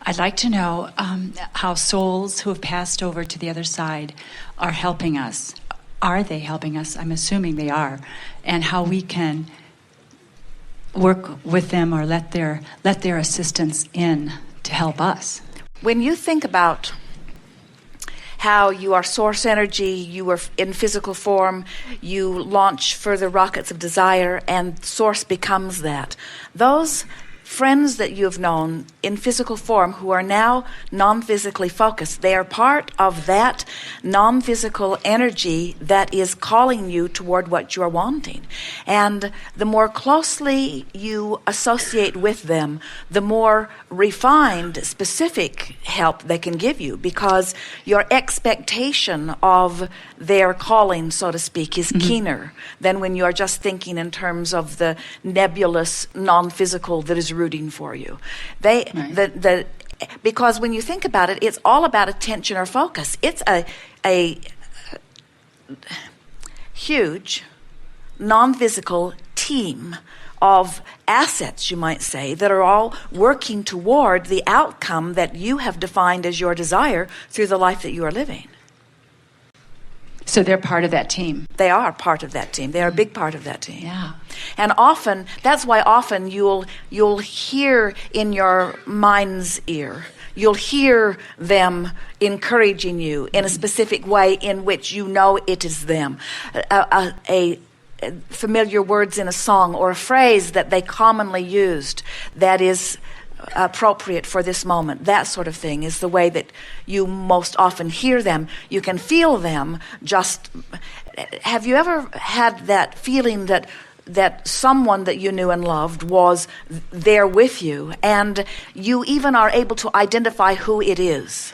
I'd like to know how souls who have passed over to the other side are helping us. Are they helping us? I'm assuming they are. And how we can work with them or let their assistance in to help us. When you think about how you are source energy, you are in physical form, you launch further rockets of desire, and source becomes that. Those friends that you have known in physical form who are now non-physically focused, they are part of that non-physical energy that is calling you toward what you are wanting. And the more closely you associate with them, the more refined, specific help they can give you, because your expectation of their calling, so to speak, is keener than when you are just thinking in terms of the nebulous non-physical that is rooting for you. Because when you think about it, it's all about attention or focus. It's a huge non-physical team of assets, you might say, that are all working toward the outcome that you have defined as your desire through the life that you are living. So they're part of that team. They are part of that team. They are a big part of that team. Yeah. And often, that's why often you'll hear in your mind's ear, you'll hear them encouraging you in a specific way in which you know it is them. A familiar words in a song or a phrase that they commonly used that is appropriate for this moment, that sort of thing is the way that you most often hear them. You can feel them. Have you ever had that feeling that someone that you knew and loved was there with you, and you even are able to identify who it is?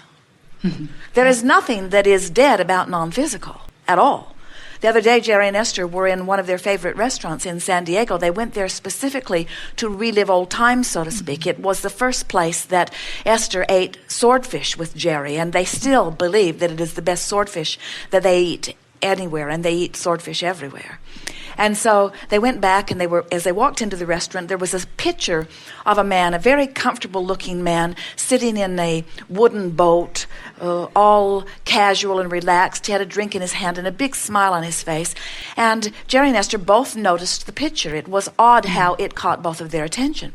There is nothing that is dead about non-physical at all. The other day, Jerry and Esther were in one of their favorite restaurants in San Diego. They went there specifically to relive old times, so to speak. It was the first place that Esther ate swordfish with Jerry, and they still believe that it is the best swordfish that they eat anywhere, and they eat swordfish everywhere. And so they went back, and as they walked into the restaurant, there was a picture of a man, a very comfortable-looking man, sitting in a wooden boat, all casual and relaxed. He had a drink in his hand and a big smile on his face. And Jerry and Esther both noticed the picture. It was odd how it caught both of their attention.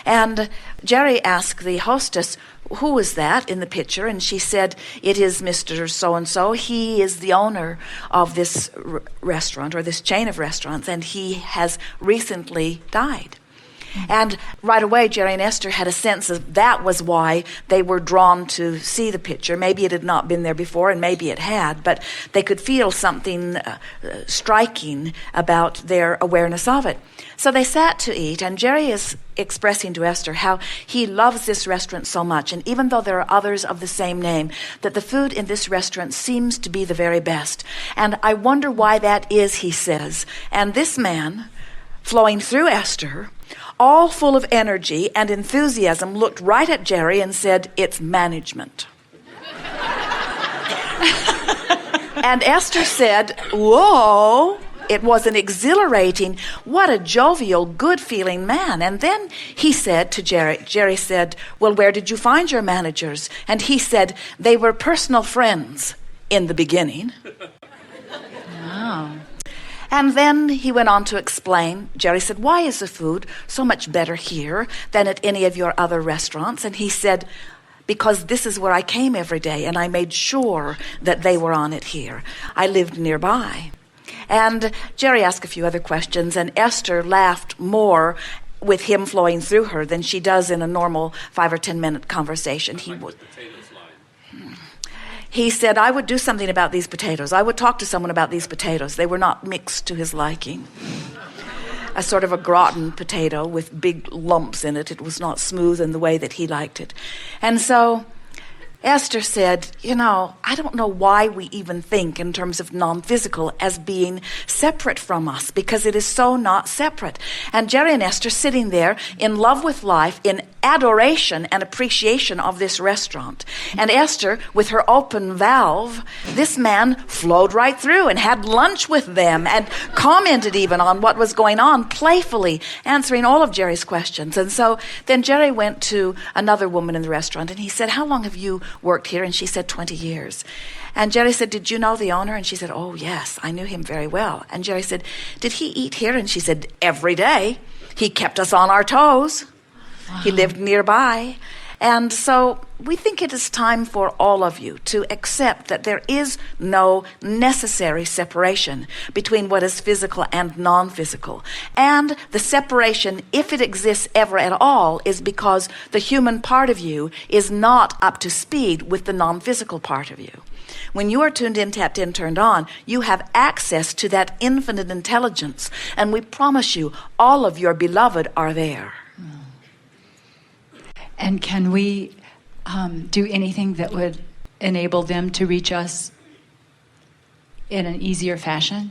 And Jerry asked the hostess, "Who is that in the picture?" And she said, "It is Mr. So-and-so. He is the owner of this restaurant, or this chain of restaurants, and he has recently died." And right away, Jerry and Esther had a sense of that was why they were drawn to see the picture. Maybe it had not been there before, and maybe it had, but they could feel something striking about their awareness of it. So they sat to eat, and Jerry is expressing to Esther how he loves this restaurant so much, and even though there are others of the same name, that the food in this restaurant seems to be the very best. And I wonder why that is, he says. And this man, flowing through Esther, all full of energy and enthusiasm, looked right at Jerry and said, "It's management." And Esther said, "Whoa." It was an exhilarating, what a jovial, good-feeling man. And then he said to Jerry said, "Well, where did you find your managers?" And he said, "They were personal friends in the beginning." Wow. And then he went on to explain. Jerry said, "Why is the food so much better here than at any of your other restaurants?" And he said, "Because this is where I came every day, and I made sure that they were on it here. I lived nearby." And Jerry asked a few other questions, and Esther laughed more with him flowing through her than she does in a normal 5 or 10 minute conversation. He said, "I would do something about these potatoes. I would talk to someone about these potatoes. They were not mixed to his liking." A sort of a gratin potato with big lumps in it. It was not smooth in the way that he liked it. And so Esther said, I don't know why we even think in terms of non-physical as being separate from us, because it is so not separate. And Jerry and Esther sitting there in love with life, in adoration and appreciation of this restaurant. And Esther, with her open valve, this man flowed right through and had lunch with them and commented even on what was going on, playfully answering all of Jerry's questions. And so then Jerry went to another woman in the restaurant and he said, how long have you worked here? And she said, 20 years. And Jerry said, did you know the owner? And she said, oh, yes, I knew him very well. And Jerry said, did he eat here? And she said, every day. He kept us on our toes. Wow. He lived nearby. And so we think it is time for all of you to accept that there is no necessary separation between what is physical and non-physical. And the separation, if it exists ever at all, is because the human part of you is not up to speed with the non-physical part of you. When you are tuned in, tapped in, turned on, you have access to that infinite intelligence. And we promise you, all of your beloved are there. And can we do anything that would enable them to reach us in an easier fashion?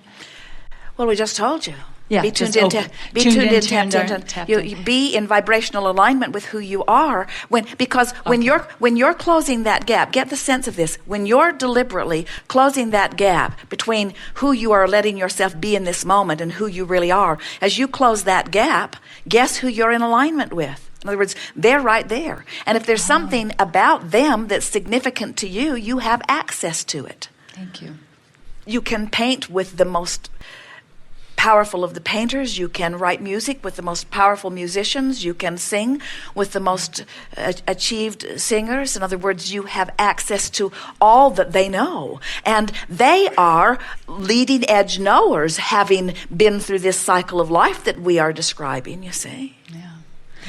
Well, we just told you. Yeah, be tuned in, be in vibrational alignment with who you are. When you're closing that gap, get the sense of this. When you're deliberately closing that gap between who you are letting yourself be in this moment and who you really are, as you close that gap, guess who you're in alignment with? In other words, they're right there. And if there's something about them that's significant to you, you have access to it. Thank you. You can paint with the most powerful of the painters. You can write music with the most powerful musicians. You can sing with the most achieved singers. In other words, you have access to all that they know. And they are leading edge knowers, having been through this cycle of life that we are describing, you see. Yeah.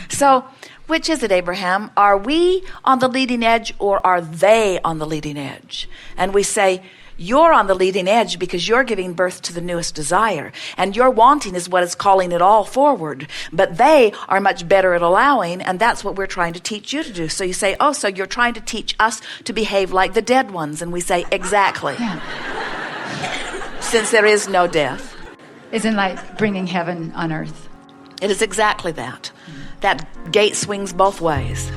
So, which is it, Abraham? Are we on the leading edge or are they on the leading edge? And we say, you're on the leading edge because you're giving birth to the newest desire. And your wanting is what is calling it all forward. But they are much better at allowing, and that's what we're trying to teach you to do. So you say, oh, so you're trying to teach us to behave like the dead ones. And we say, exactly. Yeah. Since there is no death. Isn't like bringing heaven on earth? It is exactly that. That gate swings both ways.